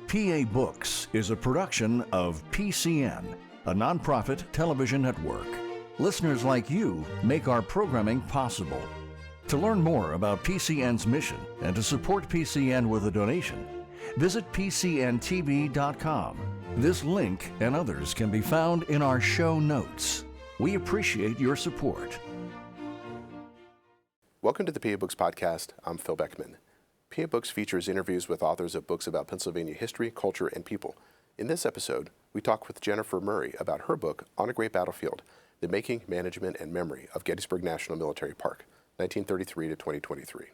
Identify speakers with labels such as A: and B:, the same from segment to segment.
A: PA Books is a production of PCN, a nonprofit television network. Listeners like you make our programming possible. To learn more about PCN's mission and to support PCN with a donation, visit PCNTV.com. This link and others can be found in our show notes. We appreciate your support.
B: Welcome to the PA Books Podcast. I'm Phil Beckman. PA Books features interviews with authors of books about Pennsylvania history, culture, and people. In this episode, we talk with Jennifer Murray about her book, On a Great Battlefield, The Making, Management, and Memory of Gettysburg National Military Park, 1933 to 2023.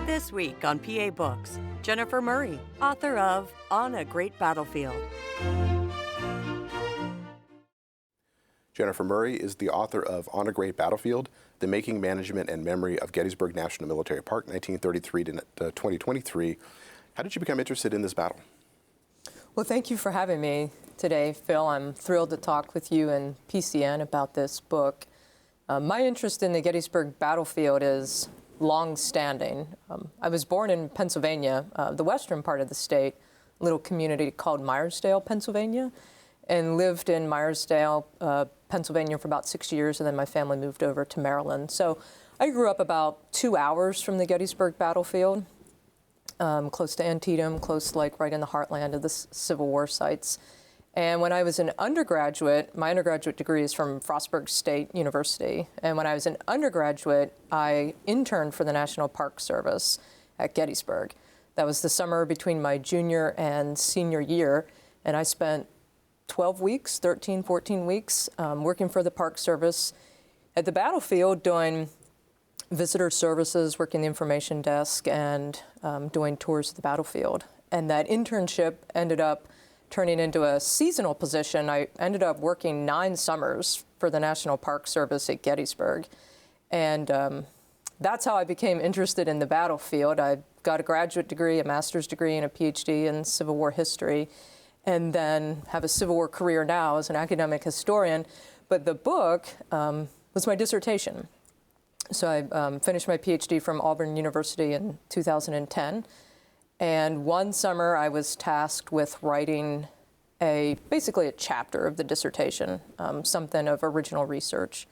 C: This week on PA Books, Jennifer Murray, author of On a Great Battlefield.
B: Jennifer Murray is the author of On a Great Battlefield, The Making, Management, and Memory of Gettysburg National Military Park, 1933 to 2023. How did you become interested in this battle?
D: Well, thank you for having me today, Phil. I'm thrilled to talk with you and PCN about this book. My interest in the Gettysburg battlefield is long-standing. I was born in Pennsylvania, the western part of the state, a little community called Myersdale, Pennsylvania, and lived in Myersdale, Pennsylvania for about 6 years, and then my family moved over to Maryland. So I grew up about 2 hours from the Gettysburg battlefield, close to Antietam, close like right in the heartland of the Civil War sites. And when I was an undergraduate, my undergraduate degree is from Frostburg State University. And when I was an undergraduate, I interned for the National Park Service at Gettysburg. That was the summer between my junior and senior year. And I spent 12 weeks, 13, 14 weeks, working for the Park Service at the battlefield, doing visitor services, working the information desk, and doing tours of the battlefield. And that internship ended up turning into a seasonal position. I ended up working 9 summers for the National Park Service at Gettysburg. And that's how I became interested in the battlefield. I got a graduate degree, a master's degree, and a PhD in Civil War history, and then have a Civil War career now as an academic historian. But the book was my dissertation. So I finished my PhD from Auburn University in 2010. And one summer I was tasked with writing basically a chapter of the dissertation, something of original research.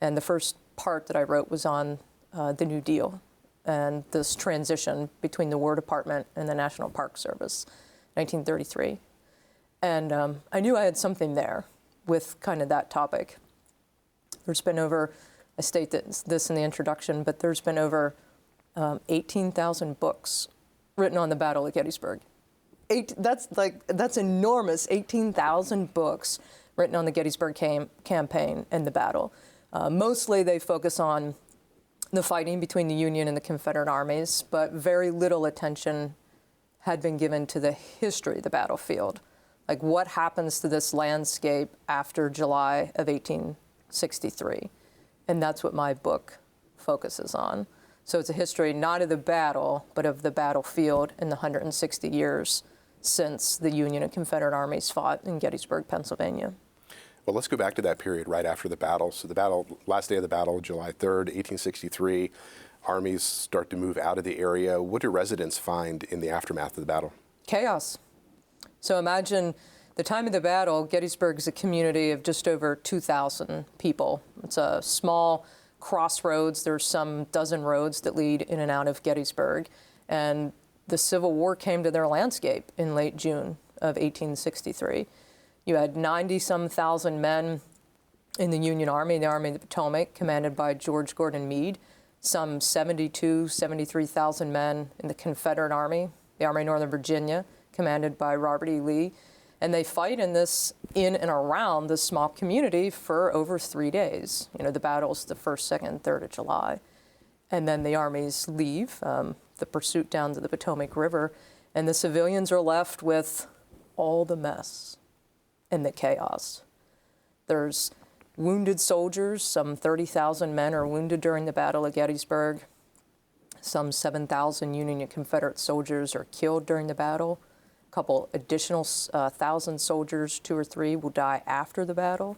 D: And the first part that I wrote was on the New Deal and this transition between the War Department and the National Park Service, 1933. And I knew I had something there with kind of that topic. There's been over, I state this in the introduction, but there's been over 18,000 books written on the Battle of Gettysburg. That's enormous, 18,000 books written on the Gettysburg campaign and the battle. Mostly they focus on the fighting between the Union and the Confederate armies, but very little attention had been given to the history of the battlefield. Like what happens to this landscape after July of 1863. And that's what my book focuses on. So it's a history not of the battle, but of the battlefield in the 160 years since the Union and Confederate armies fought in Gettysburg, Pennsylvania.
B: Well, let's go back to that period right after the battle. So the battle, last day of the battle, July 3rd, 1863, armies start to move out of the area. What do residents find in the aftermath of the battle?
D: Chaos. So imagine the time of the battle, Gettysburg is a community of just over 2,000 people. It's a small crossroads. There's some dozen roads that lead in and out of Gettysburg. And the Civil War came to their landscape in late June of 1863. You had 90-some thousand men in the Union Army, the Army of the Potomac, commanded by George Gordon Meade, some 73,000 men in the Confederate Army, the Army of Northern Virginia, commanded by Robert E. Lee. And they fight in and around this small community for over 3 days. You know, the battle's the 1st, 2nd, 3rd of July. And then the armies leave, the pursuit down to the Potomac River, and the civilians are left with all the mess and the chaos. There's wounded soldiers, some 30,000 men are wounded during the Battle of Gettysburg. Some 7,000 Union and Confederate soldiers are killed during the battle. Couple additional 1,000 soldiers, 2 or 3, will die after the battle.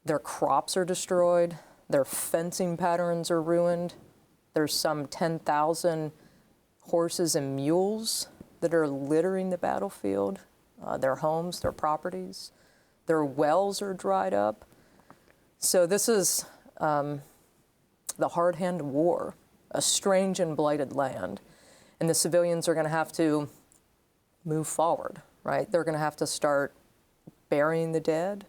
D: Their crops are destroyed. Their fencing patterns are ruined. There's some 10,000 horses and mules that are littering the battlefield, their homes, their properties. Their wells are dried up. So this is the hard hand of war, a strange and blighted land. And the civilians are going to have to move forward, right? They're going to have to start burying the dead.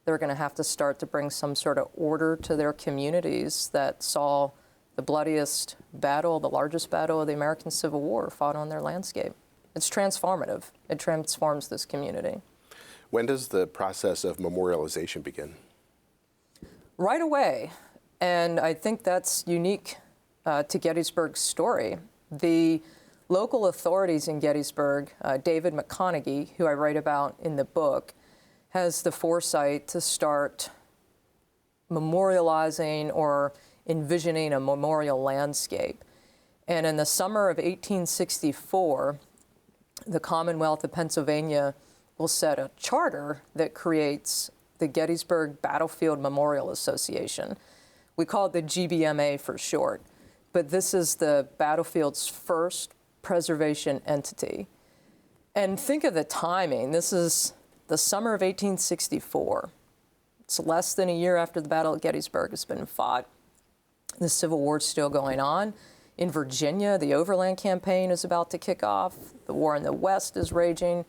D: They're going to have to start to bring some sort of order to their communities that saw the bloodiest battle, the largest battle of the American Civil War fought on their landscape. It's transformative. It transforms this community.
B: When does the process of memorialization begin?
D: Right away. And I think that's unique to Gettysburg's story. The local authorities in Gettysburg, David McConaughey, who I write about in the book, has the foresight to start memorializing or envisioning a memorial landscape. And in the summer of 1864, the Commonwealth of Pennsylvania will set a charter that creates the Gettysburg Battlefield Memorial Association. We call it the GBMA for short, but this is the battlefield's first preservation entity. And think of the timing. This is the summer of 1864. It's less than a year after the Battle of Gettysburg has been fought. The Civil War is still going on. In Virginia, the Overland Campaign is about to kick off. The war in the West is raging.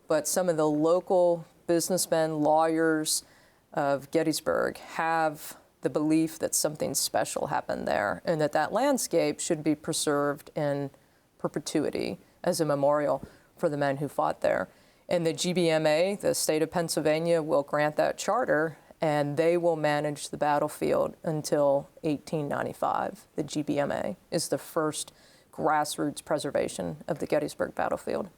D: But some of the local businessmen, lawyers of Gettysburg have the belief that something special happened there and that that landscape should be preserved in perpetuity as a memorial for the men who fought there. And the GBMA, the state of Pennsylvania, will grant that charter, and they will manage the battlefield until 1895. The GBMA is the first grassroots preservation of the Gettysburg battlefield.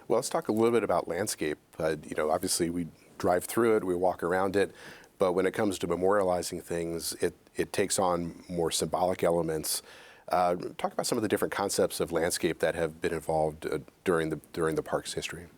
B: Well, let's talk a little bit about landscape. Obviously we drive through it, we walk around it, but when it comes to memorializing things, it takes on more symbolic elements. Talk about some of the different concepts of landscape that have been involved during the park's history.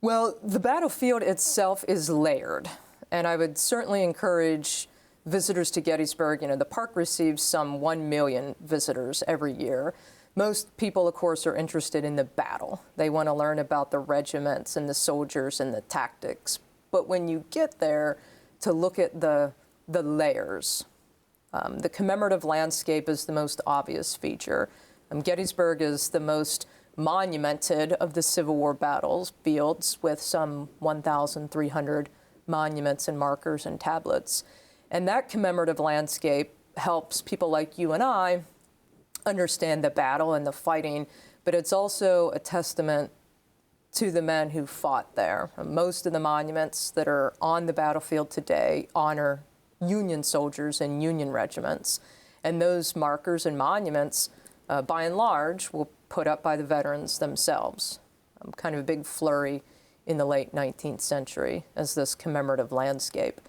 D: Well, the battlefield itself is layered, and I would certainly encourage visitors to Gettysburg. The park receives some 1 million visitors every year. Most people, of course, are interested in the battle. They want to learn about the regiments and the soldiers and the tactics. But when you get there to look at the layers, the commemorative landscape is the most obvious feature. Gettysburg is the most monumented of the Civil War battlefields, with some 1,300 monuments and markers and tablets. And that commemorative landscape helps people like you and I understand the battle and the fighting, but it's also a testament to the men who fought there. Most of the monuments that are on the battlefield today honor Union soldiers and Union regiments. And those markers and monuments, by and large, were put up by the veterans themselves. Kind of a big flurry in the late 19th century as this commemorative landscape.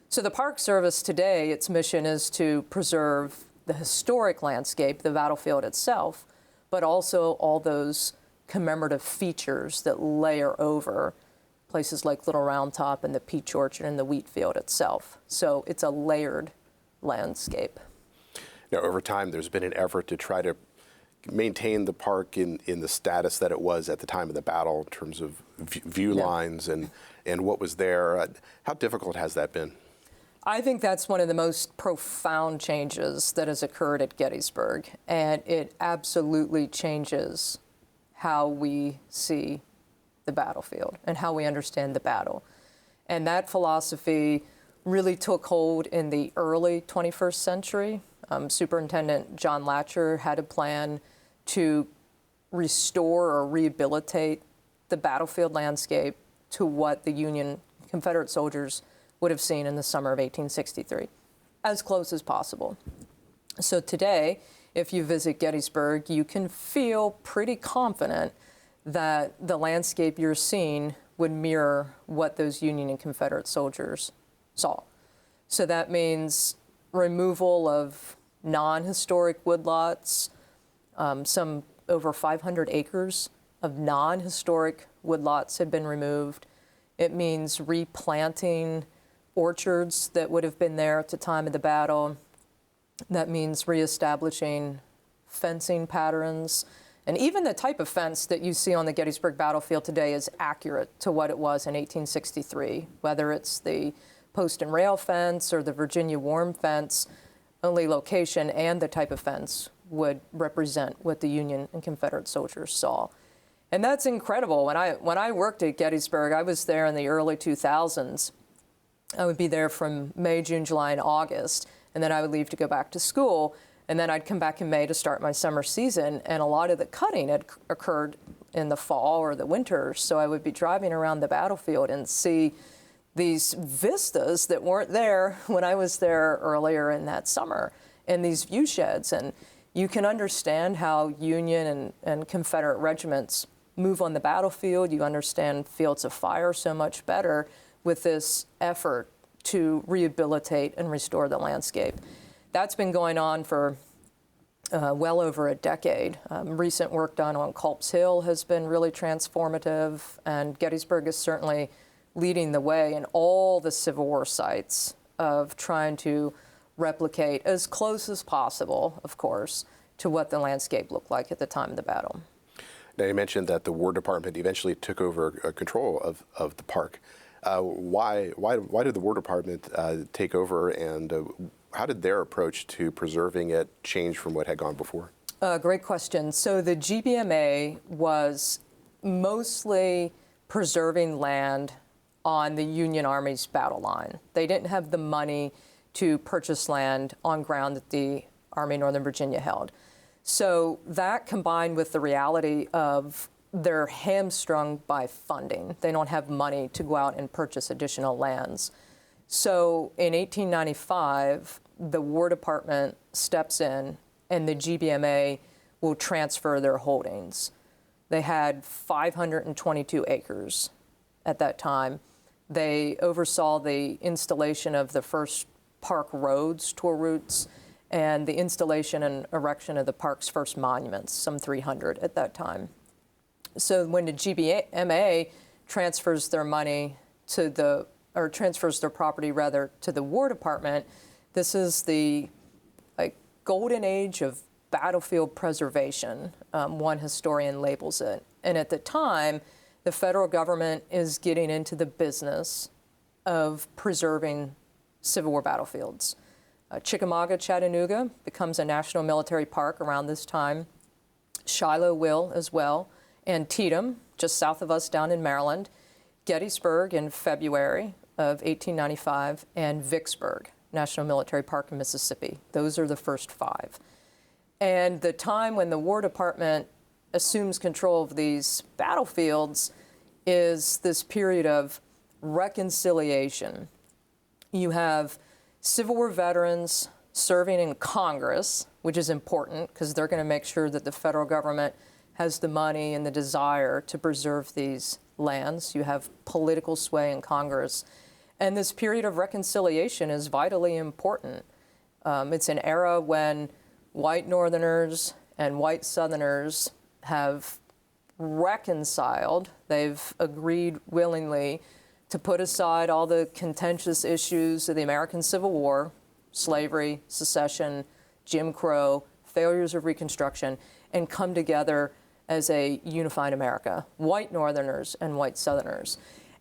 D: So the Park Service today, its mission is to preserve the historic landscape, the battlefield itself, but also all those commemorative features that layer over places like Little Round Top and the Peach Orchard and the wheat field itself. So it's a layered landscape.
B: Now, over time, there's been an effort to try to maintain the park in the status that it was at the time of the battle in terms of view lines and what was there. How difficult has that been?
D: I think that's one of the most profound changes that has occurred at Gettysburg, and it absolutely changes how we see the battlefield and how we understand the battle. And that philosophy really took hold in the early 21st century. Superintendent John Latcher had a plan to restore or rehabilitate the battlefield landscape to what the Union Confederate soldiers would have seen in the summer of 1863, as close as possible. So today, if you visit Gettysburg, you can feel pretty confident that the landscape you're seeing would mirror what those Union and Confederate soldiers saw. So that means removal of non-historic woodlots, some over 500 acres of non-historic woodlots have been removed. It means replanting orchards that would have been there at the time of the battle. That means reestablishing fencing patterns. And even the type of fence that you see on the Gettysburg battlefield today is accurate to what it was in 1863, whether it's the post and rail fence or the Virginia worm fence. Only location and the type of fence would represent what the Union and Confederate soldiers saw. And that's incredible. When I worked at Gettysburg, I was there in the early 2000s. I would be there from May, June, July, and August, and then I would leave to go back to school, and then I'd come back in May to start my summer season, and a lot of the cutting had occurred in the fall or the winter, so I would be driving around the battlefield and see these vistas that weren't there when I was there earlier in that summer, and these view sheds. And you can understand how Union and Confederate regiments move on the battlefield. You understand fields of fire so much better with this effort to rehabilitate and restore the landscape. That's been going on for well over a decade. Recent work done on Culp's Hill has been really transformative, and Gettysburg is certainly leading the way in all the Civil War sites of trying to replicate as close as possible, of course, to what the landscape looked like at the time of the battle.
B: Now, you mentioned that the War Department eventually took over control of the park. Why did the War Department take over, and how did their approach to preserving it change from what had gone before?
D: Great question. So the GBMA was mostly preserving land on the Union Army's battle line. They didn't have the money to purchase land on ground that the Army of Northern Virginia held. So that, combined with the reality of they're hamstrung by funding. They don't have money to go out and purchase additional lands. So in 1895, the War Department steps in and the GBMA will transfer their holdings. They had 522 acres at that time. They oversaw the installation of the first park roads, tour routes, and the installation and erection of the park's first monuments, some 300 at that time. So when the GBMA transfers their money transfers their property rather to the War Department, this is the golden age of battlefield preservation, one historian labels it. And at the time, the federal government is getting into the business of preserving Civil War battlefields. Chickamauga, Chattanooga becomes a national military park around this time. Shiloh will as well. Antietam, just south of us down in Maryland. Gettysburg in February of 1895, and Vicksburg National Military Park in Mississippi. Those are the first 5. And the time when the War Department assumes control of these battlefields is this period of reconciliation. You have Civil War veterans serving in Congress, which is important because they're going to make sure that the federal government has the money and the desire to preserve these lands. You have political sway in Congress. And this period of reconciliation is vitally important. It's an era when white Northerners and white Southerners have reconciled. They've agreed willingly to put aside all the contentious issues of the American Civil War, slavery, secession, Jim Crow, failures of Reconstruction, and come together as a unified America, white Northerners and white Southerners.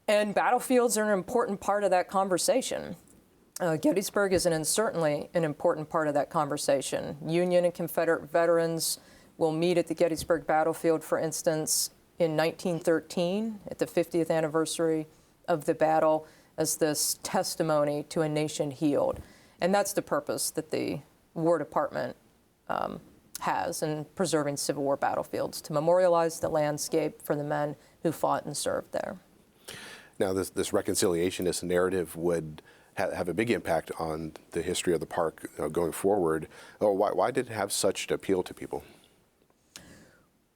D: And battlefields are an important part of that conversation. Gettysburg is certainly an important part of that conversation. Union and Confederate veterans will meet at the Gettysburg battlefield, for instance, in 1913 at the 50th anniversary of the battle as this testimony to a nation healed. And that's the purpose that the War Department has in preserving Civil War battlefields, to memorialize the landscape for the men who fought and served there.
B: Now, this reconciliationist narrative would have a big impact on the history of the park going forward. Why did it have such appeal to people?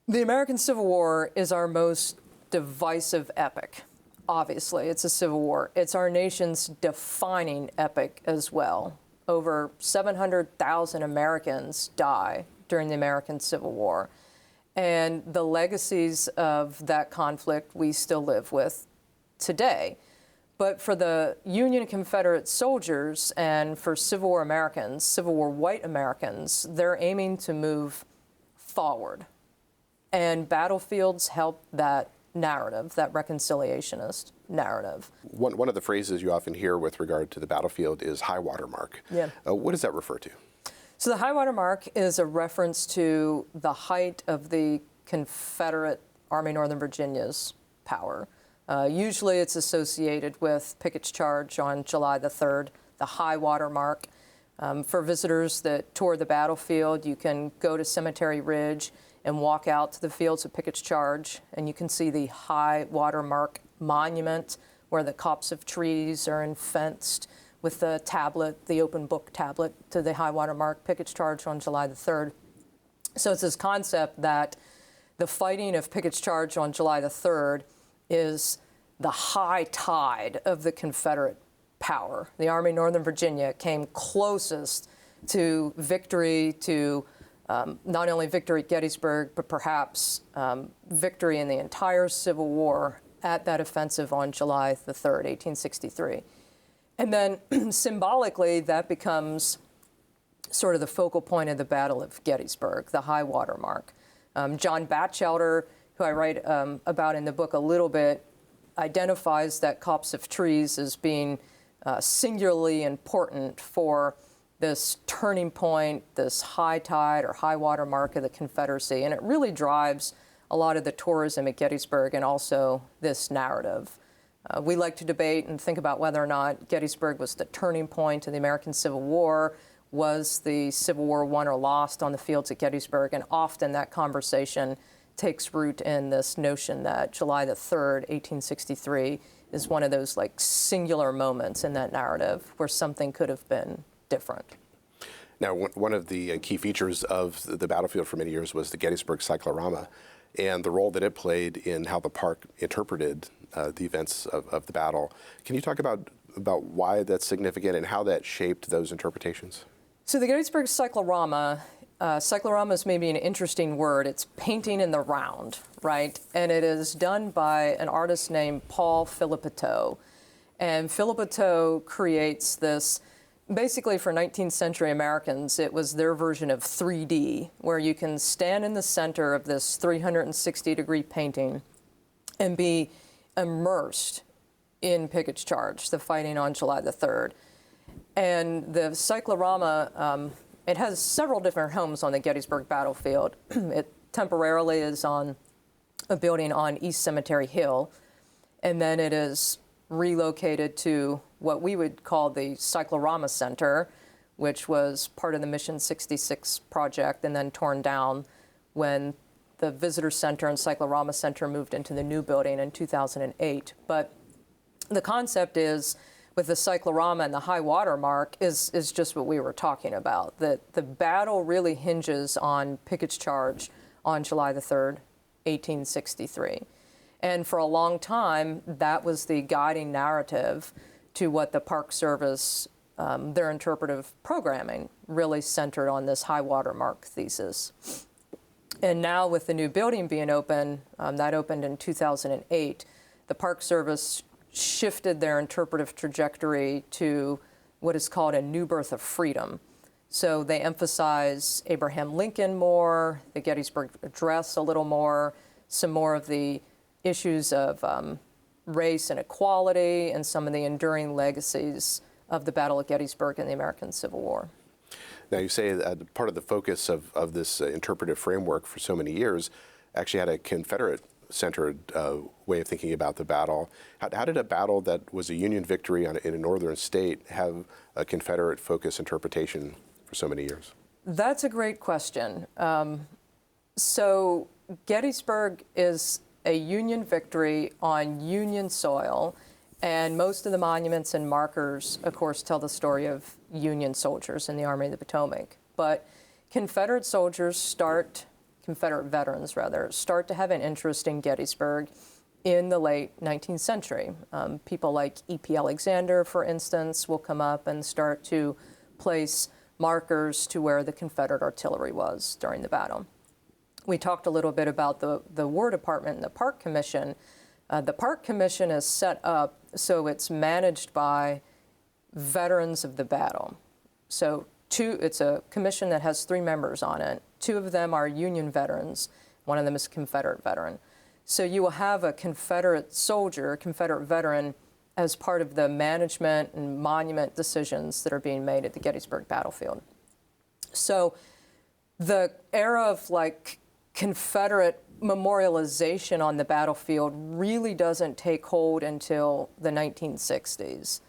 D: The American Civil War is our most divisive epic. Obviously, it's a civil war. It's our nation's defining epic as well. Over 700,000 Americans die during the American Civil War. And the legacies of that conflict we still live with today. But for the Union and Confederate soldiers and for Civil War Americans, Civil War white Americans, they're aiming to move forward. And battlefields help that narrative, that reconciliationist narrative.
B: One of the phrases you often hear with regard to the battlefield is high water mark.
D: Yeah.
B: What does that refer to?
D: So the high water mark is a reference to the height of the Confederate Army Northern Virginia's power. Usually it's associated with Pickett's charge on July the 3rd, the high water mark. For visitors that tour the battlefield, you can go to Cemetery Ridge and walk out to the fields of Pickett's charge, and you can see the high water mark monument where the copse of trees are enfenced with the tablet, the open book tablet to the high water mark, Pickett's charge on July the 3rd. So it's this concept that the fighting of Pickett's charge on July the 3rd is the high tide of the Confederate power. The Army Northern Virginia came closest to victory, to not only victory at Gettysburg, but perhaps victory in the entire Civil War at that offensive on July the 3rd, 1863. And then symbolically, that becomes sort of the focal point of the Battle of Gettysburg, the high water mark. John Batchelder, who I write about in the book a little bit, identifies that copse of trees as being singularly important for this turning point, this high tide or high water mark of the Confederacy. And it really drives a lot of the tourism at Gettysburg and also this narrative. We like to debate and think about whether or not Gettysburg was the turning point of the American Civil War. Was the Civil War won or lost on the fields at Gettysburg? And often that conversation takes root in this notion that July the 3rd, 1863, is one of those like singular moments in that narrative where something could have been different.
B: Now, one of the key features of the battlefield for many years was the Gettysburg Cyclorama and the role that it played in how the park interpreted the events of the battle. Can you talk about why that's significant and how that shaped those interpretations?
D: So the Gettysburg Cyclorama, cyclorama is maybe an interesting word. It's painting in the round, right? And it is done by an artist named Paul Philippeteau. And Philippeteau creates this, basically for 19th century Americans, it was their version of 3D, where you can stand in the center of this 360-degree painting and be immersed in Pickett's charge, the fighting on July the 3rd. And the cyclorama, it has several different homes on the Gettysburg battlefield. It temporarily is on a building on East Cemetery Hill, and then it is relocated to what we would call the Cyclorama Center, which was part of the Mission 66 project and then torn down when the Visitor Center and Cyclorama Center moved into the new building in 2008. But the concept is, with the cyclorama and the high water mark, is just what we were talking about, that the battle really hinges on Pickett's charge on July the 3rd, 1863. And for a long time, that was the guiding narrative to what the Park Service, their interpretive programming, really centered on this high water mark thesis. And now with the new building being open, that opened in 2008, the Park Service shifted their interpretive trajectory to what is called a new birth of freedom. So they emphasize Abraham Lincoln more, the Gettysburg Address a little more, some more of the issues of race and equality, and some of the enduring legacies of the Battle of Gettysburg and the American Civil War.
B: Now, you say that part of the focus of this interpretive framework for so many years actually had a Confederate-centered way of thinking about the battle. How did a battle that was a Union victory in a northern state have a Confederate-focused interpretation for so many years?
D: That's a great question. So Gettysburg is a Union victory on Union soil, and most of the monuments and markers, of course, tell the story of Union soldiers in the Army of the Potomac. But Confederate veterans start to have an interest in Gettysburg in the late 19th century. People like E.P. Alexander, for instance, will come up and start to place markers to where the Confederate artillery was during the battle. We talked a little bit about the War Department and the Park Commission. The Park Commission is set up so it's managed by veterans of the battle. So it's a commission that has 3 members on it. 2 of them are Union veterans. One of them is a Confederate veteran. So you will have a Confederate soldier, a Confederate veteran, as part of the management and monument decisions that are being made at the Gettysburg battlefield. So the era of like Confederate memorialization on the battlefield really doesn't take hold until the 1960s.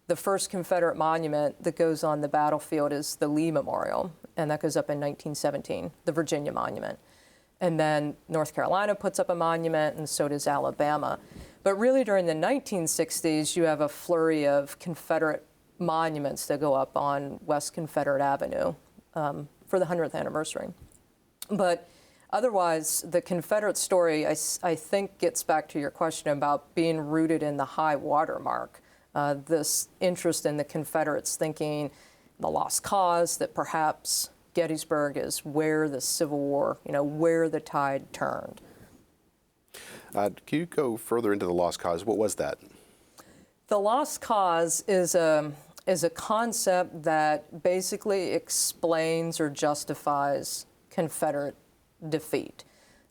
D: The first Confederate monument that goes on the battlefield is the Lee Memorial, and that goes up in 1917, the Virginia Monument. And then North Carolina puts up a monument, and so does Alabama. But really during the 1960s, you have a flurry of Confederate monuments that go up on West Confederate Avenue for the 100th anniversary. But otherwise, the Confederate story, I think, gets back to your question about being rooted in the high water mark. This interest in the Confederates thinking the lost cause, that perhaps Gettysburg is where the Civil War, where the tide turned.
B: Can you go further into the lost cause? What was that?
D: The lost cause is a concept that basically explains or justifies Confederate defeat.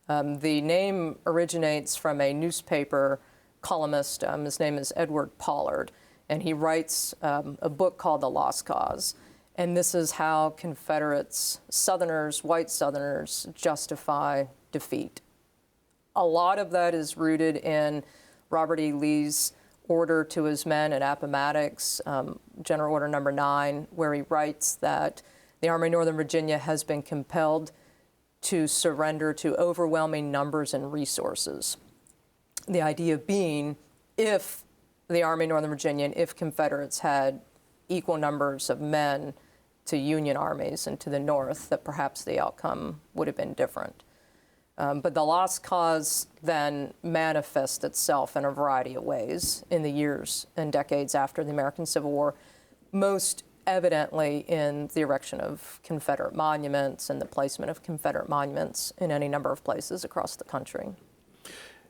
D: The name originates from a newspaper columnist. His name is Edward Pollard, and he writes a book called The Lost Cause. And this is how Confederates, Southerners, white Southerners, justify defeat. A lot of that is rooted in Robert E. Lee's order to his men at Appomattox, General Order Number 9, where he writes that the Army of Northern Virginia has been compelled to surrender to overwhelming numbers and resources. The idea being, if the Army of Northern Virginia and if Confederates had equal numbers of men to Union armies and to the North, that perhaps the outcome would have been different. But the lost cause then manifests itself in a variety of ways in the years and decades after the American Civil War, most evidently in the erection of Confederate monuments and the placement of Confederate monuments in any number of places across the country.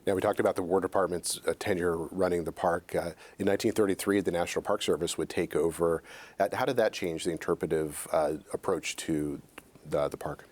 B: Now, we talked about the War Department's tenure running the park. In 1933, the National Park Service would take over. How did that change the interpretive approach to the park?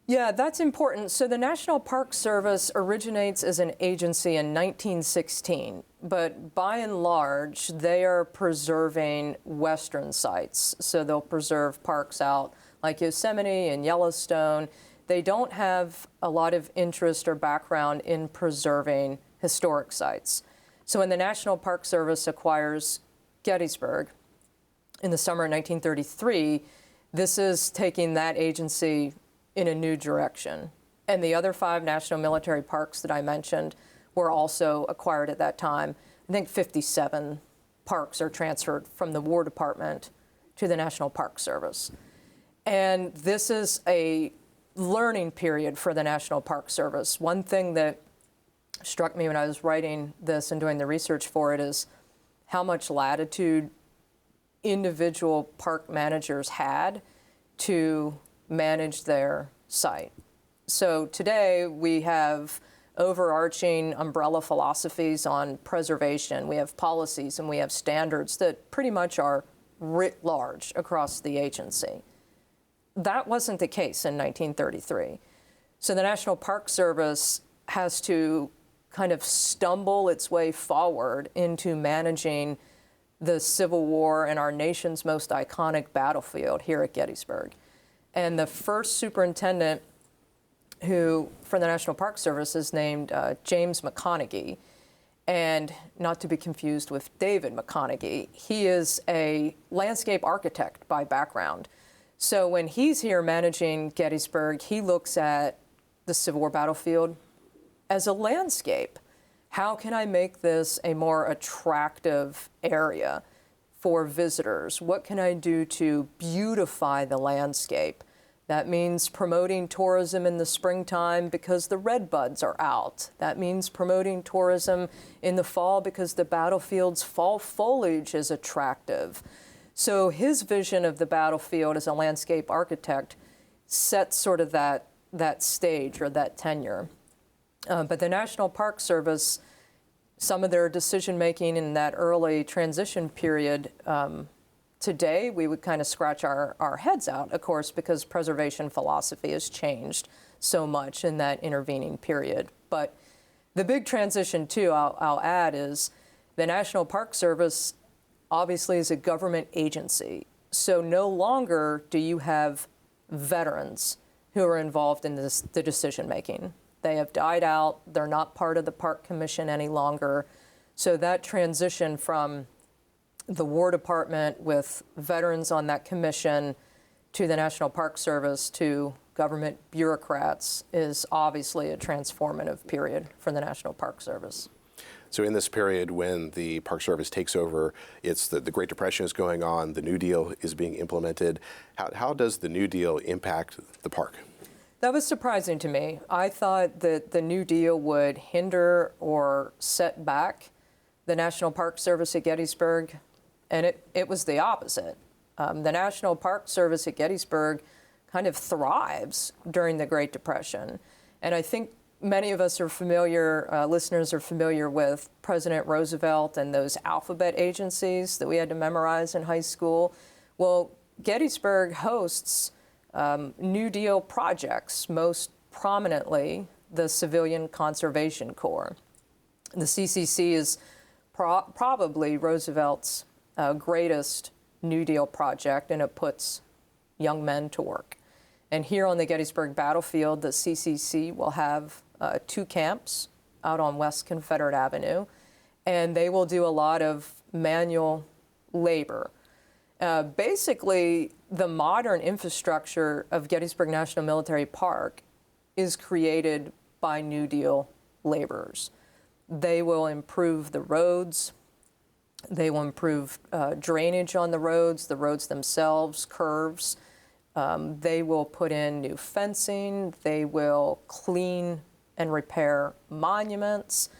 D: Yeah, that's important. So the National Park Service originates as an agency in 1916, but by and large, they are preserving Western sites. So they'll preserve parks out like Yosemite and Yellowstone. They don't have a lot of interest or background in preserving historic sites. So when the National Park Service acquires Gettysburg in the summer of 1933, this is taking that agency in a new direction. And the other 5 national military parks that I mentioned were also acquired at that time. I think 57 parks are transferred from the War Department to the National Park Service. And this is a learning period for the National Park Service. One thing that struck me when I was writing this and doing the research for it is how much latitude individual park managers had to manage their site. So today we have overarching umbrella philosophies on preservation. We have policies and we have standards that pretty much are writ large across the agency. That wasn't the case in 1933. So the National Park Service has to kind of stumble its way forward into managing the Civil War and our nation's most iconic battlefield here at Gettysburg. And the first superintendent who, for the National Park Service, is named James McConaughey, and not to be confused with David McConaughey. He is a landscape architect by background. So when he's here managing Gettysburg, he looks at the Civil War battlefield as a landscape. How can I make this a more attractive area for visitors? What can I do to beautify the landscape? That means promoting tourism in the springtime because the redbuds are out. That means promoting tourism in the fall because the battlefield's fall foliage is attractive. So his vision of the battlefield as a landscape architect sets sort of that stage or that tenure. But the National Park Service some of their decision-making in that early transition period, today we would kind of scratch our heads out, of course, because preservation philosophy has changed so much in that intervening period. But the big transition, too, I'll add, is the National Park Service obviously is a government agency. So no longer do you have veterans who are involved in the decision-making. They have died out. They're not part of the Park Commission any longer. So that transition from the War Department with veterans on that commission to the National Park Service to government bureaucrats is obviously a transformative period for the National Park Service.
B: So in this period when the Park Service takes over, it's the Great Depression is going on, the New Deal is being implemented. How does the New Deal impact the park?
D: That was surprising to me. I thought that the New Deal would hinder or set back the National Park Service at Gettysburg, and it was the opposite. The National Park Service at Gettysburg kind of thrives during the Great Depression. And I think many of us are familiar, listeners are familiar with President Roosevelt and those alphabet agencies that we had to memorize in high school. Well, Gettysburg hosts New Deal projects, most prominently the Civilian Conservation Corps. The CCC is probably Roosevelt's greatest New Deal project, and it puts young men to work. And here on the Gettysburg battlefield, the CCC will have 2 camps out on West Confederate Avenue, and they will do a lot of manual labor. Basically, the modern infrastructure of Gettysburg National Military Park is created by New Deal laborers. They will improve the roads. They will improve drainage on the roads themselves, curves. They will put in new fencing. They will clean and repair monuments.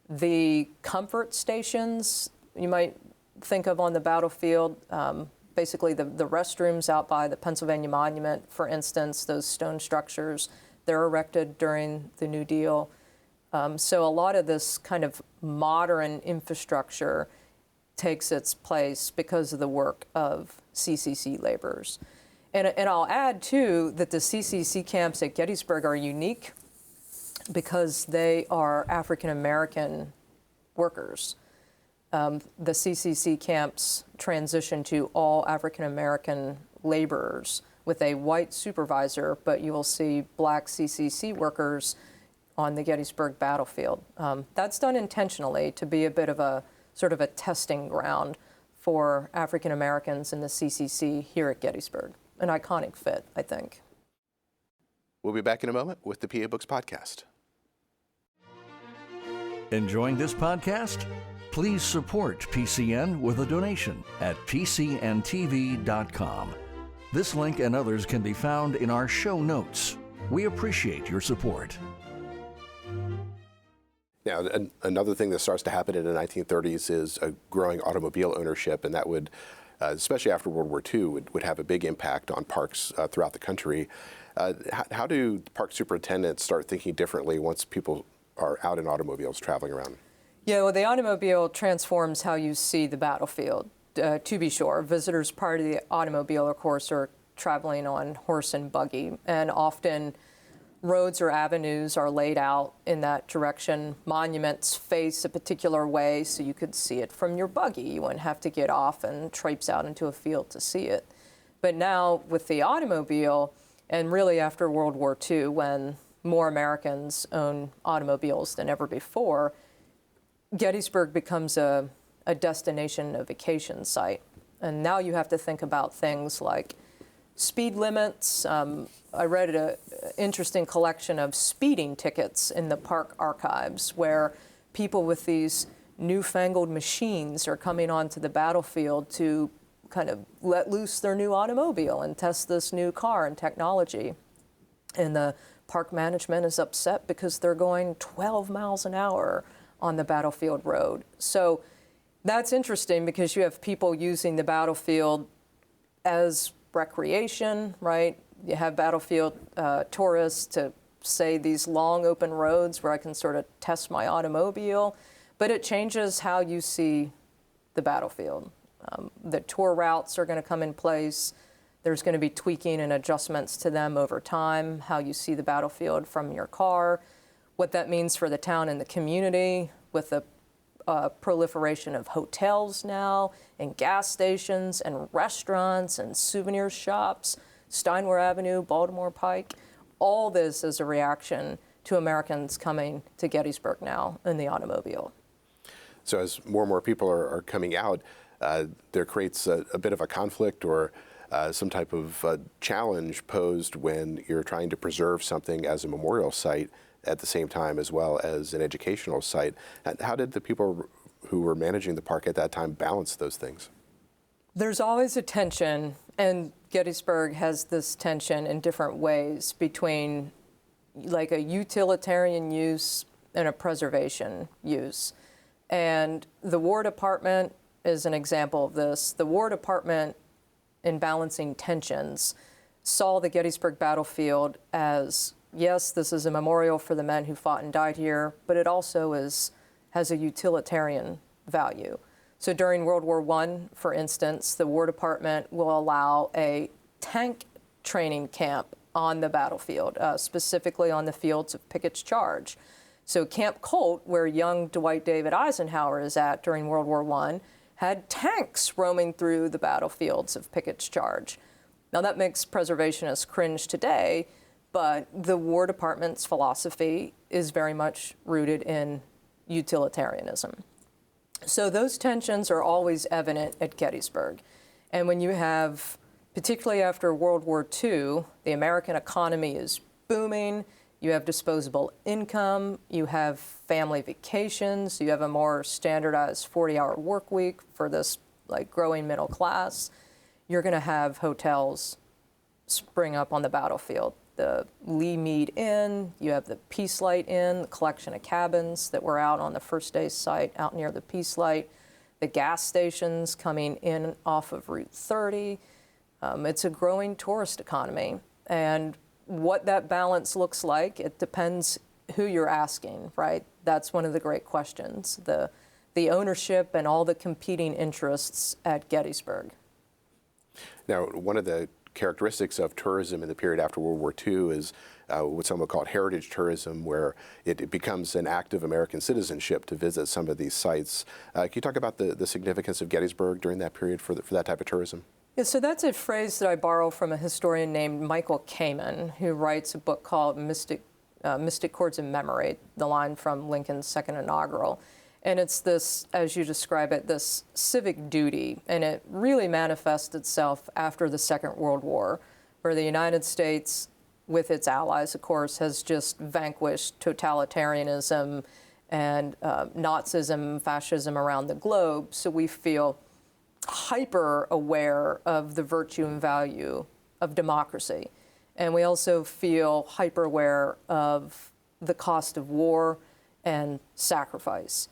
D: The comfort stations you might think of on the battlefield, basically the restrooms out by the Pennsylvania Monument, for instance, those stone structures, they're erected during the New Deal. So a lot of this kind of modern infrastructure takes its place because of the work of CCC laborers. And I'll add, too, that the CCC camps at Gettysburg are unique because they are African-American workers. The CCC camps transition to all African-American laborers with a white supervisor, but you will see black CCC workers on the Gettysburg battlefield. That's done intentionally to be a bit of a sort of a testing ground for African-Americans in the CCC here at Gettysburg. An iconic fit, I think.
B: We'll be back in a moment with the PA Books Podcast.
A: Enjoying this podcast? Please support PCN with a donation at pcntv.com. This link and others can be found in our show notes. We appreciate your support.
B: Now, another thing that starts to happen in the 1930s is a growing automobile ownership, and that would, especially after World War II, would have a big impact on parks throughout the country. How do park superintendents start thinking differently once people are out in automobiles traveling around?
D: Yeah, well, the automobile transforms how you see the battlefield, to be sure. Visitors prior to the automobile, of course, are traveling on horse and buggy, and often roads or avenues are laid out in that direction. Monuments face a particular way so you could see it from your buggy. You wouldn't have to get off and traipse out into a field to see it. But now with the automobile, and really after World War II, when more Americans own automobiles than ever before, Gettysburg becomes a destination, a vacation site. And now you have to think about things like speed limits. I read an interesting collection of speeding tickets in the park archives where people with these newfangled machines are coming onto the battlefield to kind of let loose their new automobile and test this new car and technology. And the park management is upset because they're going 12 miles an hour on the battlefield road. So that's interesting because you have people using the battlefield as recreation, right? You have battlefield tourists to say these long open roads where I can sort of test my automobile. but it changes how you see the battlefield. The tour routes are going to come in place. There's going to be tweaking and adjustments to them over time, how you see the battlefield from your car, what that means for the town and the community with the proliferation of hotels now and gas stations and restaurants and souvenir shops, Steinway Avenue, Baltimore Pike. All this is a reaction to Americans coming to Gettysburg now in the automobile.
B: So as more and more people are coming out, there creates a bit of a conflict or some type of challenge posed when you're trying to preserve something as a memorial site at the same time as well as an educational site. How did the people who were managing the park at that time balance those things?
D: There's always a tension, and Gettysburg has this tension in different ways between like a utilitarian use and a preservation use. And the War Department is an example of this. The War Department, in balancing tensions, saw the Gettysburg battlefield as, yes, this is a memorial for the men who fought and died here, but it also has a utilitarian value. So during World War I, for instance, the War Department will allow a tank training camp on the battlefield, specifically on the fields of Pickett's Charge. So Camp Colt, where young Dwight David Eisenhower is at during World War I, had tanks roaming through the battlefields of Pickett's Charge. Now that makes preservationists cringe today, but the War Department's philosophy is very much rooted in utilitarianism. So those tensions are always evident at Gettysburg. And when you have, particularly after World War II, the American economy is booming, you have disposable income, you have family vacations, you have a more standardized 40-hour work week for this like growing middle class, you're going to have hotels spring up on the battlefield. The Lee Mead Inn, you have the Peace Light Inn, the collection of cabins that were out on the first day site out near the Peace Light, the gas stations coming in off of Route 30. It's a growing tourist economy. And what that balance looks like, it depends who you're asking, right? That's one of the great questions, the ownership and all the competing interests at Gettysburg.
B: Now, one of the characteristics of tourism in the period after World War II is what some would call heritage tourism, where it becomes an act of American citizenship to visit some of these sites. Can you talk about the significance of Gettysburg during that period for that type of tourism?
D: Yeah, so that's a phrase that I borrow from a historian named Michael Kamen, who writes a book called Mystic Chords of Memory, the line from Lincoln's second inaugural. And it's this, as you describe it, this civic duty, and it really manifests itself after the Second World War, where the United States, with its allies, of course, has just vanquished totalitarianism and Nazism, fascism around the globe. So we feel hyper aware of the virtue and value of democracy. And we also feel hyper aware of the cost of war and sacrifice.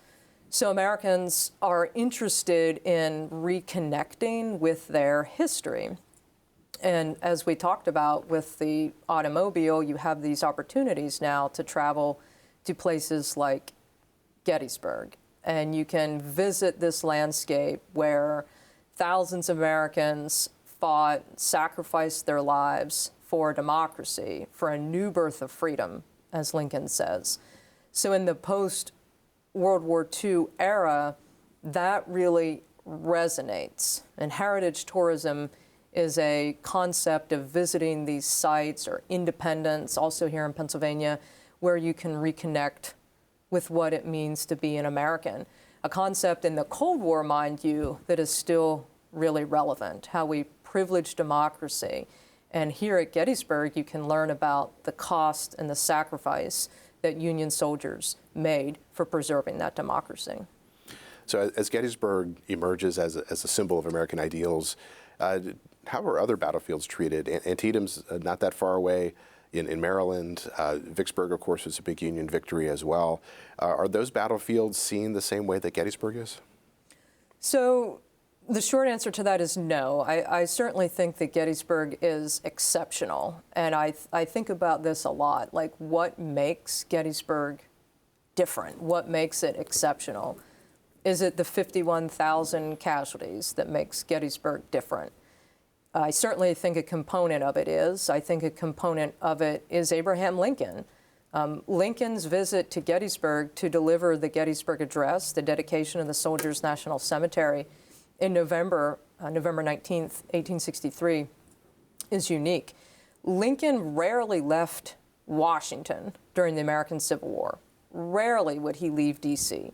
D: So Americans are interested in reconnecting with their history. And as we talked about with the automobile, you have these opportunities now to travel to places like Gettysburg. And you can visit this landscape where thousands of Americans fought, sacrificed their lives for democracy, for a new birth of freedom, as Lincoln says. So in the post-World War II era, that really resonates. And heritage tourism is a concept of visiting these sites, or independence, also here in Pennsylvania, where you can reconnect with what it means to be an American. A concept in the Cold War, mind you, that is still really relevant, how we privilege democracy. And here at Gettysburg, you can learn about the cost and the sacrifice that Union soldiers made for preserving that democracy.
B: So as Gettysburg emerges as a symbol of American ideals, how are other battlefields treated? Antietam's not that far away in Maryland. Vicksburg, of course, was a big Union victory as well. Are those battlefields seen the same way that Gettysburg is?
D: So the short answer to that is no. I certainly think that Gettysburg is exceptional. And I think about this a lot, like what makes Gettysburg different? What makes it exceptional? Is it the 51,000 casualties that makes Gettysburg different? I certainly think a component of it is. I think a component of it is Abraham Lincoln. Lincoln's visit to Gettysburg to deliver the Gettysburg Address, the dedication of the Soldiers' National Cemetery in November 19th, 1863, is unique. Lincoln rarely left Washington during the American Civil War. Rarely would he leave D.C.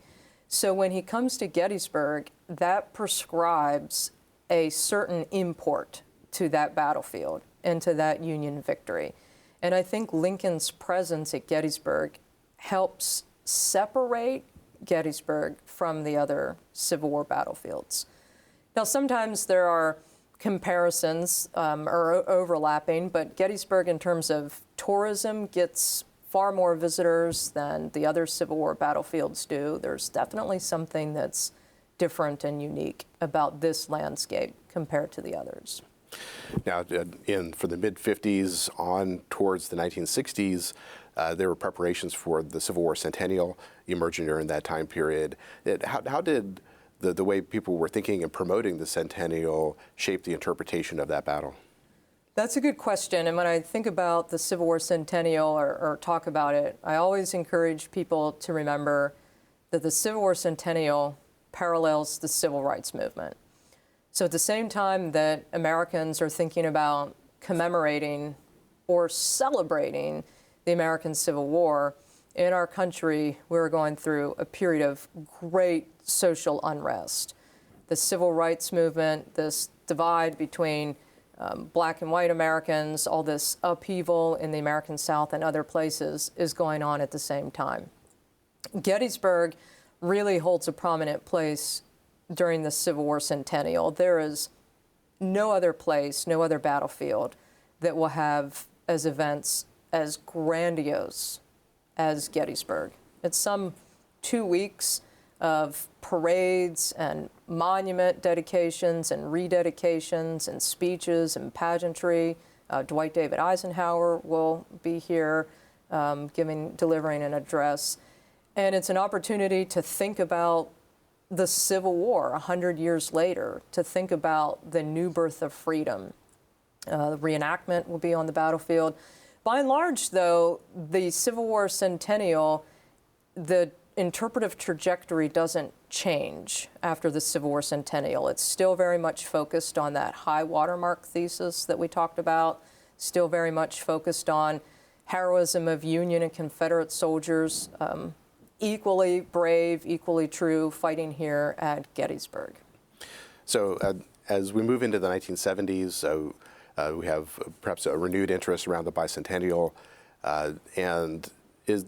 D: So when he comes to Gettysburg, that prescribes a certain import to that battlefield and to that Union victory. And I think Lincoln's presence at Gettysburg helps separate Gettysburg from the other Civil War battlefields. Now, sometimes there are comparisons or overlapping, but Gettysburg, in terms of tourism, gets far more visitors than the other Civil War battlefields do. There's definitely something that's different and unique about this landscape compared to the others.
B: Now, from the mid-50s on towards the 1960s, there were preparations for the Civil War centennial emerging during that time period. How did the way people were thinking and promoting the centennial shape the interpretation of that battle?
D: That's a good question. And when I think about the Civil War centennial or talk about it, I always encourage people to remember that the Civil War centennial parallels the civil rights movement. So at the same time that Americans are thinking about commemorating or celebrating the American Civil War, in our country, we're going through a period of great social unrest. The civil rights movement, this divide between black and white Americans, all this upheaval in the American South and other places is going on at the same time. Gettysburg really holds a prominent place during the Civil War centennial. There is no other place, no other battlefield that will have as events as grandiose as Gettysburg. It's some 2 weeks of parades and monument dedications and rededications and speeches and pageantry. Dwight David Eisenhower will be here delivering an address. And it's an opportunity to think about the Civil War 100 years later, to think about the new birth of freedom. The reenactment will be on the battlefield. By and large, though, the Civil War centennial, the interpretive trajectory doesn't change after the Civil War centennial. It's still very much focused on that high watermark thesis that we talked about, still very much focused on heroism of Union and Confederate soldiers, equally brave, equally true, fighting here at Gettysburg. So
B: as we move into the 1970s, we have perhaps a renewed interest around the bicentennial, and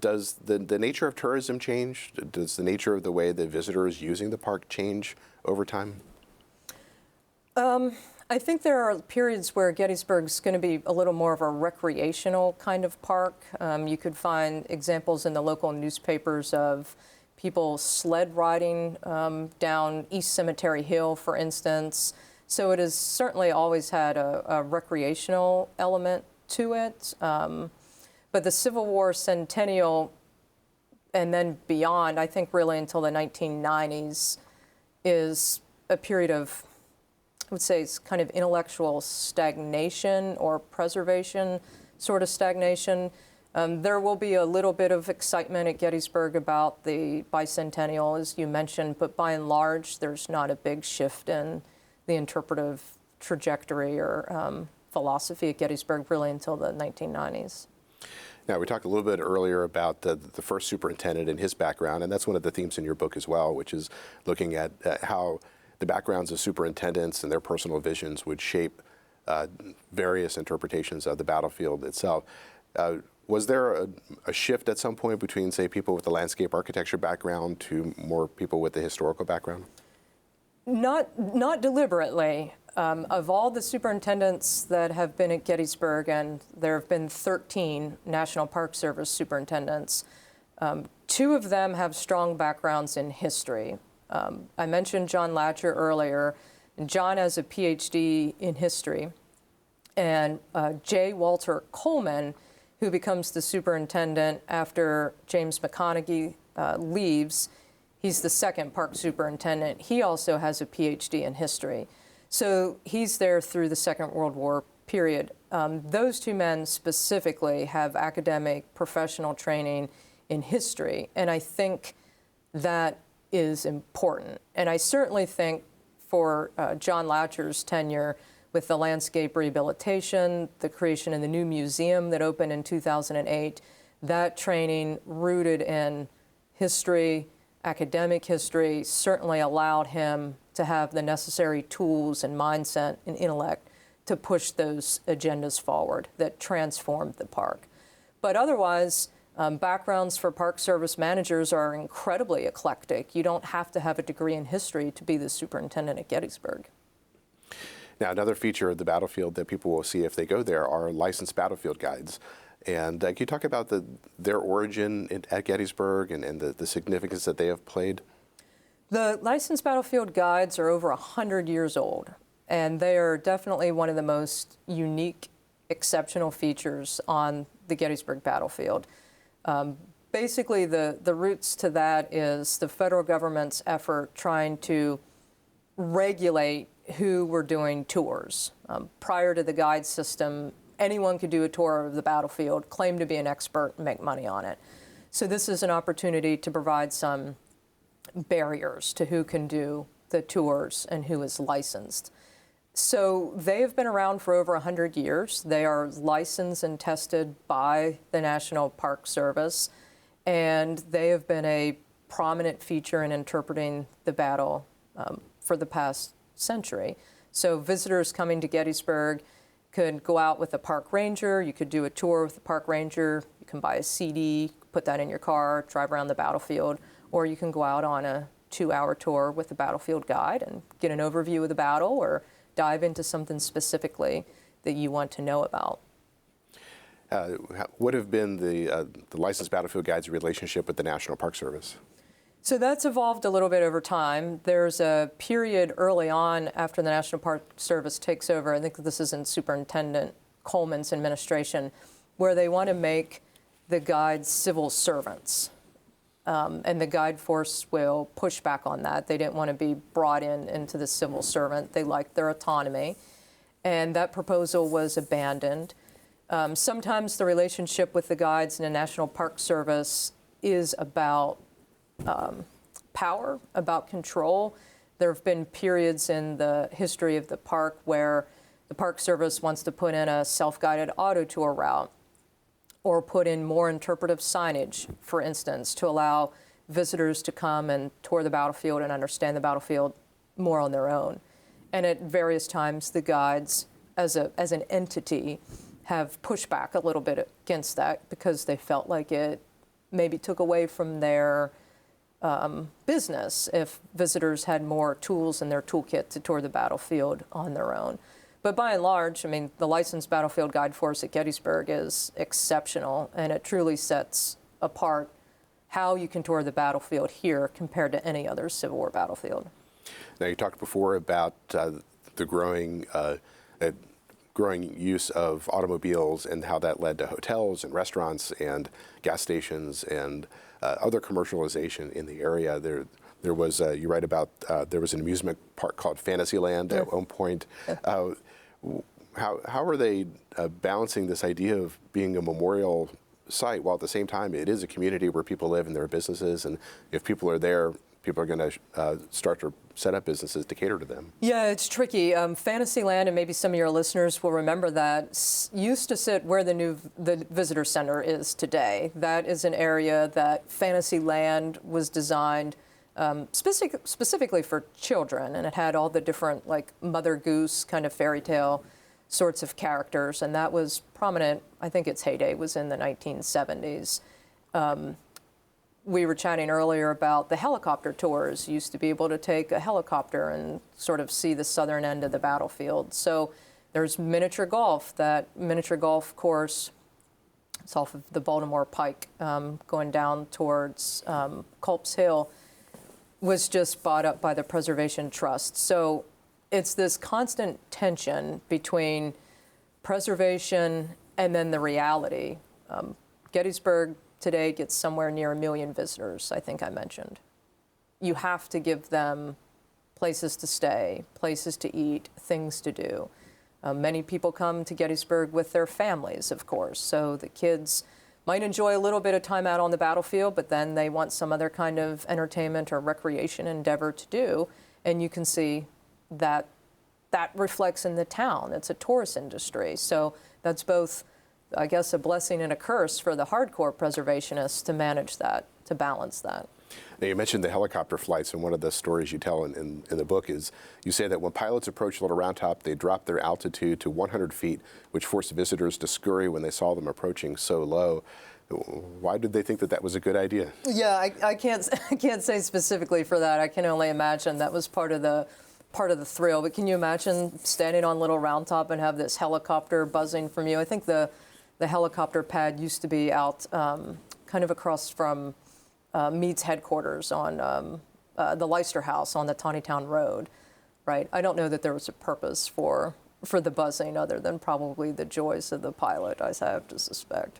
B: does the nature of tourism change? Does the nature of the way the visitors using the park change over time?
D: I think there are periods where Gettysburg's going to be a little more of a recreational kind of park. You could find examples in the local newspapers of people sled riding down East Cemetery Hill, for instance. So it has certainly always had a recreational element to it. But the Civil War centennial and then beyond, I think really until the 1990s, is a period of, I would say, it's kind of intellectual stagnation or preservation sort of stagnation. There will be a little bit of excitement at Gettysburg about the bicentennial, as you mentioned, but by and large, there's not a big shift in the interpretive trajectory or philosophy at Gettysburg really until the 1990s.
B: Now, we talked a little bit earlier about the first superintendent and his background, and that's one of the themes in your book as well, which is looking at how the backgrounds of superintendents and their personal visions would shape various interpretations of the battlefield itself. Was there a shift at some point between, say, people with the landscape architecture background to more people with the historical background?
D: Not deliberately. Of all the superintendents that have been at Gettysburg, and there have been 13 National Park Service superintendents, 2 of them have strong backgrounds in history. I mentioned John Latcher earlier. John has a PhD in history. And J. Walter Coleman, who becomes the superintendent after James McConaughey leaves, he's the second park superintendent. He also has a PhD in history. So he's there through the Second World War period. Those two men specifically have academic, professional training in history, and I think that is important. And I certainly think for John Latcher's tenure with the landscape rehabilitation, the creation of the new museum that opened in 2008, that training rooted in history, academic history, certainly allowed him to have the necessary tools and mindset and intellect to push those agendas forward that transformed the park. But otherwise, backgrounds for Park Service managers are incredibly eclectic. You don't have to have a degree in history to be the superintendent at Gettysburg.
B: Now, another feature of the battlefield that people will see if they go there are licensed battlefield guides. And can you talk about their origin at Gettysburg and the significance that they have played?
D: The licensed battlefield guides are over 100 years old, and they are definitely one of the most unique, exceptional features on the Gettysburg battlefield. Basically, the roots to that is the federal government's effort trying to regulate who were doing tours. Prior to the guide system, anyone could do a tour of the battlefield, claim to be an expert, and make money on it. So this is an opportunity to provide some barriers to who can do the tours and who is licensed. So they have been around for over 100 years. They are licensed and tested by the National Park Service, and they have been a prominent feature in interpreting the battle for the past century. So visitors coming to Gettysburg could go out with a park ranger. You could do a tour with the park ranger. You can buy a CD, put that in your car, drive around the battlefield, or you can go out on a 2-hour tour with the battlefield guide and get an overview of the battle or dive into something specifically that you want to know about.
B: What have been the licensed battlefield guide's relationship with the National Park Service?
D: So that's evolved a little bit over time. There's a period early on after the National Park Service takes over, I think this is in Superintendent Coleman's administration, where they want to make the guides civil servants. And the guide force will push back on that. They didn't want to be brought into the civil servant. They liked their autonomy. And that proposal was abandoned. Sometimes the relationship with the guides and the National Park Service is about power, about control. There have been periods in the history of the park where the Park Service wants to put in a self-guided auto tour route or put in more interpretive signage, for instance, to allow visitors to come and tour the battlefield and understand the battlefield more on their own. And at various times, the guides, as an entity, have pushed back a little bit against that because they felt like it maybe took away from their business if visitors had more tools in their toolkit to tour the battlefield on their own. But by and large, I mean, the licensed battlefield guide force at Gettysburg is exceptional, and it truly sets apart how you can tour the battlefield here compared to any other Civil War battlefield.
B: Now, you talked before about the growing use of automobiles and how that led to hotels and restaurants and gas stations and other commercialization in the area. There was, you write about, there was an amusement park called Fantasyland at one point. How are they balancing this idea of being a memorial site while at the same time it is a community where people live and there are businesses, and if people are there, people are going to start to set up businesses to cater to them? Yeah,
D: it's tricky. Fantasyland, and maybe some of your listeners will remember that, used to sit where the visitor center is today. That is an area that Fantasyland was designed specifically for children, and it had all the different, like, Mother Goose kind of fairy tale sorts of characters, and that was prominent. I think its heyday was in the 1970s. We were chatting earlier about the helicopter tours. You used to be able to take a helicopter and sort of see the southern end of the battlefield. So there's miniature golf. That miniature golf course, it's off of the Baltimore Pike, going down towards Culp's Hill, was just bought up by the Preservation Trust. So it's this constant tension between preservation and then the reality. Gettysburg today gets somewhere near 1 million visitors, I think I mentioned. You have to give them places to stay, places to eat, things to do. Many people come to Gettysburg with their families, of course, so the kids might enjoy a little bit of time out on the battlefield, but then they want some other kind of entertainment or recreation endeavor to do, and you can see that that reflects in the town. It's a tourist industry, so that's both, I guess, a blessing and a curse for the hardcore preservationists to manage that, to balance that.
B: Now, you mentioned the helicopter flights, and one of the stories you tell in the book is you say that when pilots approached Little Round Top, they dropped their altitude to 100 feet, which forced visitors to scurry when they saw them approaching so low. Why did they think that that was a good idea?
D: Yeah, I can't say specifically for that. I can only imagine that was part of the thrill. But can you imagine standing on Little Round Top and have this helicopter buzzing from you? I think the helicopter pad used to be out kind of across from Meade's headquarters on the Leicester House on the Taneytown Road, right? I don't know that there was a purpose for the buzzing other than probably the joys of the pilot, I have to suspect.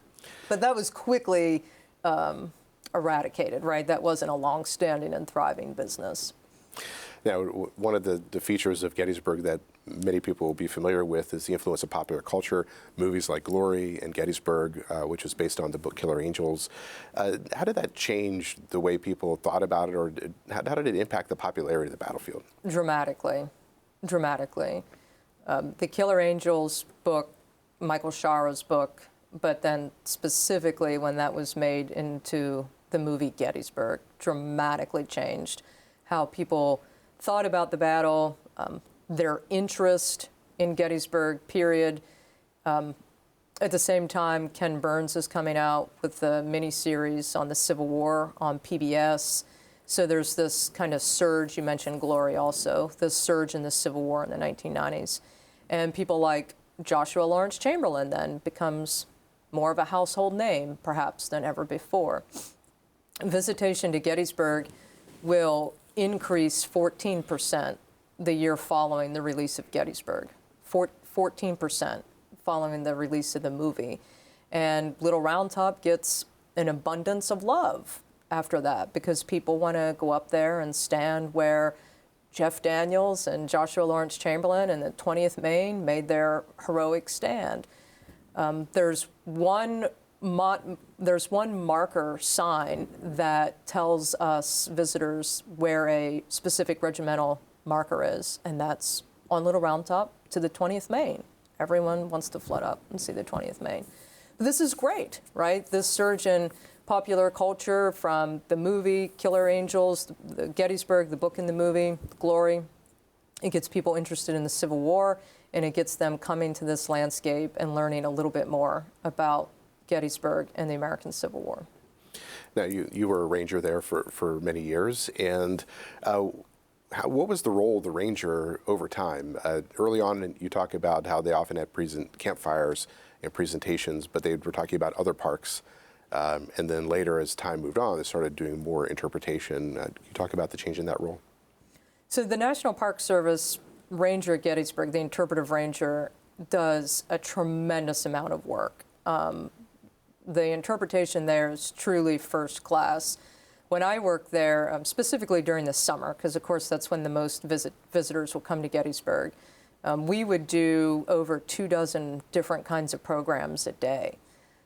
D: But that was quickly eradicated, right? That wasn't a long-standing and thriving business.
B: Now, one of the features of Gettysburg that many people will be familiar with is the influence of popular culture, movies like Glory and Gettysburg, which was based on the book Killer Angels. How did that change the way people thought about it, or how did it impact the popularity of the battlefield?
D: Dramatically. The Killer Angels book, Michael Shara's book, but then specifically when that was made into the movie Gettysburg, dramatically changed how people thought about the battle, their interest in Gettysburg, period. At the same time, Ken Burns is coming out with the miniseries on the Civil War on PBS. So there's this kind of surge, you mentioned Glory also, this surge in the Civil War in the 1990s. And people like Joshua Lawrence Chamberlain then becomes more of a household name, perhaps, than ever before. Visitation to Gettysburg will increase 14% the year following the release of Gettysburg, 14% following the release of the movie. And Little Round Top gets an abundance of love after that because people want to go up there and stand where Jeff Daniels and Joshua Lawrence Chamberlain and the 20th Maine made their heroic stand. There's one marker sign that tells us visitors where a specific regimental marker is, and that's on Little Round Top to the 20th Maine. Everyone wants to flood up and see the 20th Maine. But this is great, right? This surge in popular culture from the movie Killer Angels, the Gettysburg, the book and the movie, Glory. It gets people interested in the Civil War, and it gets them coming to this landscape and learning a little bit more about Gettysburg and the American Civil War.
B: Now, you were a ranger there for many years, and what was the role of the ranger over time? Early on, you talk about how they often had campfires and presentations, but they were talking about other parks. And then later, as time moved on, they started doing more interpretation. Can you talk about the change in that role?
D: So the National Park Service ranger at Gettysburg, the interpretive ranger, does a tremendous amount of work. The interpretation there is truly first class. When I worked there, specifically during the summer, because of course that's when the most visitors will come to Gettysburg, we would do over 24 different kinds of programs a day.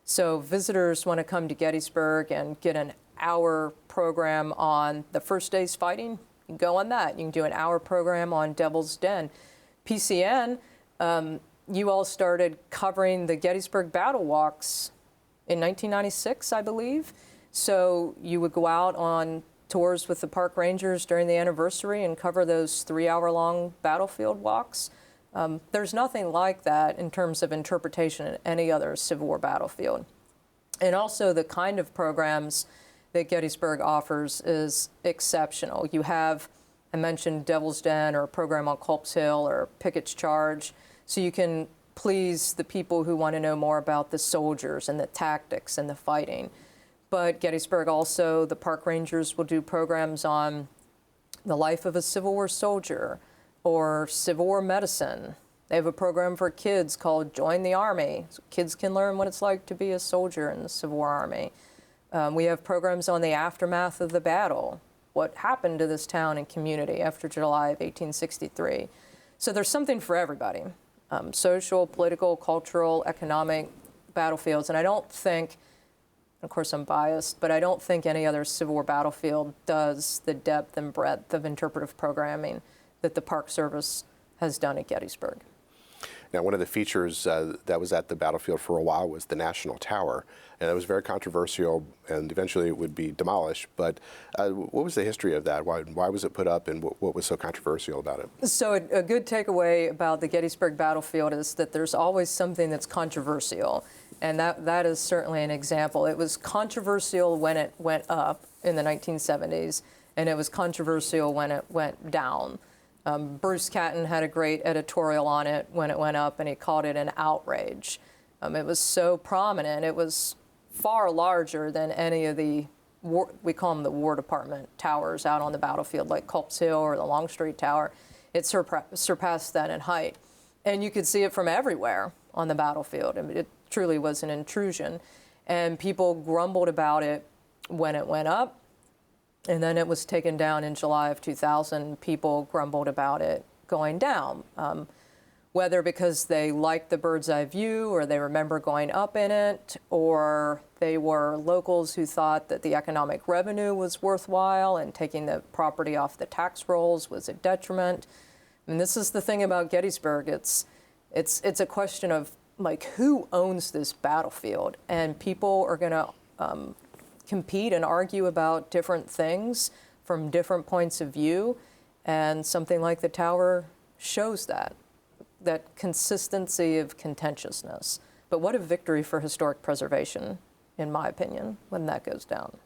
D: So visitors want to come to Gettysburg and get an hour program on the first day's fighting, you can go on that. You can do an hour program on Devil's Den. PCN, you all started covering the Gettysburg battle walks in 1996, I believe. So you would go out on tours with the park rangers during the anniversary and cover those 3-hour-long battlefield walks. There's nothing like that in terms of interpretation in any other Civil War battlefield. And also the kind of programs that Gettysburg offers is exceptional. You have, I mentioned Devil's Den or a program on Culp's Hill or Pickett's Charge, so you can please the people who want to know more about the soldiers and the tactics and the fighting. But Gettysburg also, the park rangers will do programs on the life of a Civil War soldier or Civil War medicine. They have a program for kids called Join the Army, so kids can learn what it's like to be a soldier in the Civil War Army. We have programs on the aftermath of the battle, what happened to this town and community after July of 1863. So there's something for everybody, social, political, cultural, economic battlefields. And I don't think, of course I'm biased, but I don't think any other Civil War battlefield does the depth and breadth of interpretive programming that the Park Service has done at Gettysburg.
B: Now, one of the features that was at the battlefield for a while was the National Tower, and it was very controversial, and eventually it would be demolished. But what was the history of that? Why was it put up, and what was so controversial about it?
D: So a good takeaway about the Gettysburg battlefield is that there's always something that's controversial, and that is certainly an example. It was controversial when it went up in the 1970s, and it was controversial when it went down. Bruce Catton had a great editorial on it when it went up, and he called it an outrage. It was so prominent. It was far larger than any of the, we call them the War Department towers out on the battlefield, like Culp's Hill or the Longstreet Tower. It surpassed that in height. And you could see it from everywhere on the battlefield. I mean, it truly was an intrusion. And people grumbled about it when it went up. And then it was taken down in July of 2000. People grumbled about it going down, whether because they liked the bird's eye view or they remember going up in it, or they were locals who thought that the economic revenue was worthwhile and taking the property off the tax rolls was a detriment. And this is the thing about Gettysburg. It's a question of, like, who owns this battlefield? And people are going to compete and argue about different things from different points of view, and something like the tower shows that consistency of contentiousness. But what a victory for historic preservation, in my opinion, when that goes down.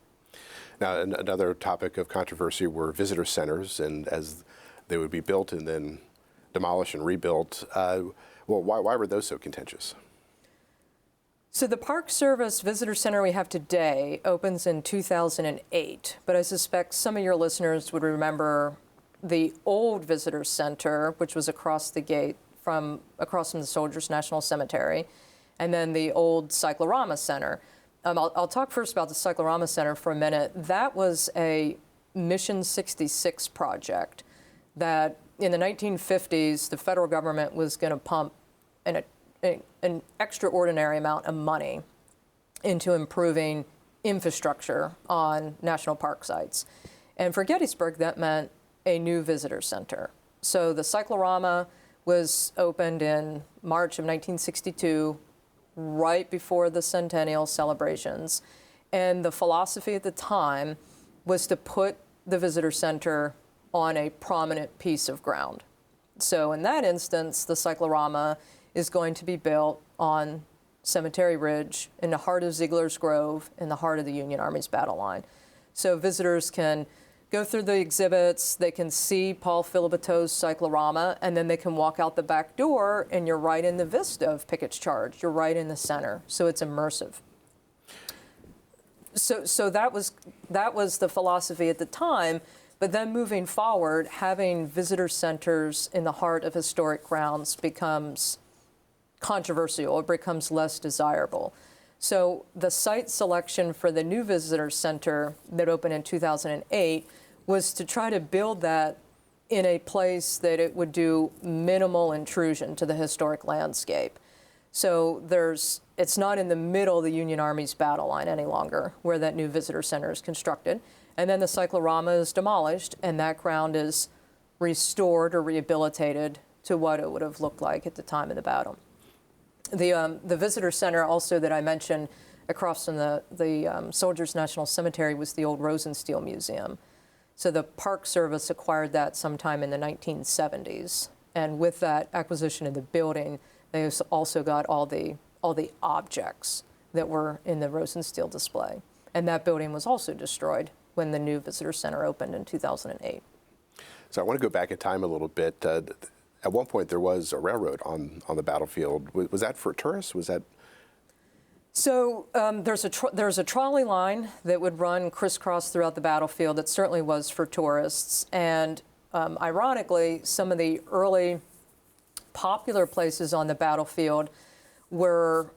B: Now, another topic of controversy were visitor centers, and as they would be built and then demolished and rebuilt. Why were those so contentious?
D: So the Park Service Visitor Center we have today opens in 2008, but I suspect some of your listeners would remember the old Visitor Center, which was across the gate across from the Soldiers National Cemetery, and then the old Cyclorama Center. I'll talk first about the Cyclorama Center for a minute. That was a Mission 66 project that in the 1950s, the federal government was going to pump an extraordinary amount of money into improving infrastructure on national park sites. And for Gettysburg, that meant a new visitor center. So the Cyclorama was opened in March of 1962, right before the centennial celebrations. And the philosophy at the time was to put the visitor center on a prominent piece of ground. So in that instance, the Cyclorama is going to be built on Cemetery Ridge in the heart of Ziegler's Grove, in the heart of the Union Army's battle line. So visitors can go through the exhibits, they can see Paul Filiberto's Cyclorama, and then they can walk out the back door and you're right in the vista of Pickett's Charge. You're right in the center, so it's immersive. So that was the philosophy at the time. But then moving forward, having visitor centers in the heart of historic grounds becomes controversial. It becomes less desirable. So the site selection for the new visitor center that opened in 2008 was to try to build that in a place that it would do minimal intrusion to the historic landscape. So it's not in the middle of the Union Army's battle line any longer, where that new visitor center is constructed. And then the Cyclorama is demolished, and that ground is restored or rehabilitated to what it would have looked like at the time of the battle. The visitor center also that I mentioned across from the Soldiers National Cemetery was the old Rosenstiel Museum. So the Park Service acquired that sometime in the 1970s. And with that acquisition of the building, they also got all the objects that were in the Rosenstiel display. And that building was also destroyed when the new visitor center opened in 2008.
B: So I want to go back in time a little bit. At one point, there was a railroad on the battlefield. Was that for tourists? Was that?
D: So there's a trolley line that would run crisscross throughout the battlefield. That certainly was for tourists. And ironically, some of the early popular places on the battlefield were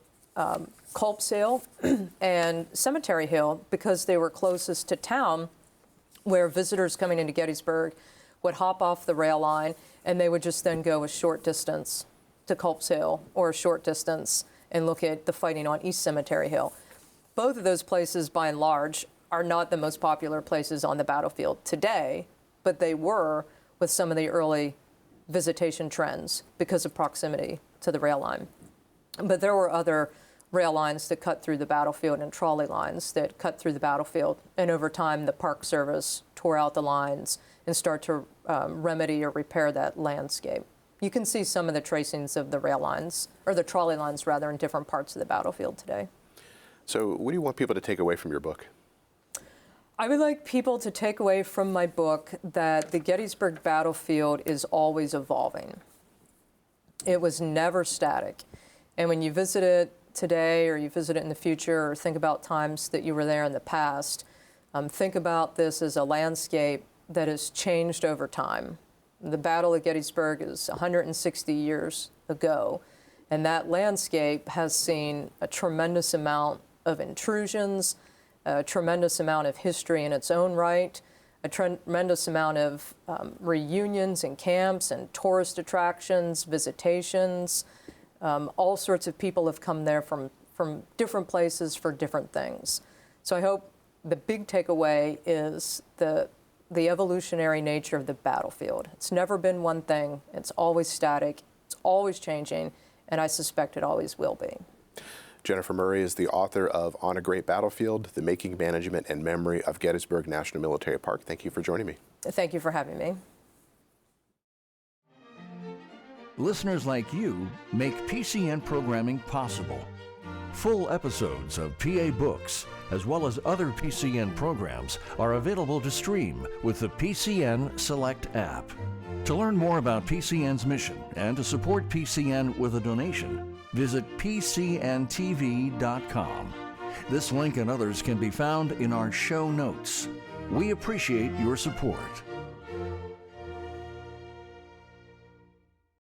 D: Culp's Hill and Cemetery Hill because they were closest to town, where visitors coming into Gettysburg would hop off the rail line and they would just then go a short distance to Culp's Hill or a short distance and look at the fighting on East Cemetery Hill. Both of those places, by and large, are not the most popular places on the battlefield today, but they were with some of the early visitation trends because of proximity to the rail line. But there were other rail lines that cut through the battlefield and trolley lines that cut through the battlefield. And over time, the Park Service tore out the lines and started to remedy or repair that landscape. You can see some of the tracings of the rail lines, or the trolley lines rather, in different parts of the battlefield today.
B: So what do you want people to take away from your book?
D: I would like people to take away from my book that the Gettysburg battlefield is always evolving. It was never static. And when you visit it today, or you visit it in the future, or think about times that you were there in the past, think about this as a landscape that has changed over time. The Battle of Gettysburg is 160 years ago, and that landscape has seen a tremendous amount of intrusions, a tremendous amount of history in its own right, a tremendous amount of reunions and camps and tourist attractions, visitations. All sorts of people have come there from different places for different things. So I hope the big takeaway is the evolutionary nature of the battlefield. It's never been one thing. It's always static. It's always changing, and I suspect it always will be.
B: Jennifer Murray is the author of On a Great Battlefield, The Making, Management, and Memory of Gettysburg National Military Park. Thank you for joining me.
D: Thank you for having me.
A: Listeners like you make PCN programming possible. Full episodes of PA Books, as well as other PCN programs, are available to stream with the PCN Select app. To learn more about PCN's mission and to support PCN with a donation, visit pcntv.com. This link and others can be found in our show notes. We appreciate your support.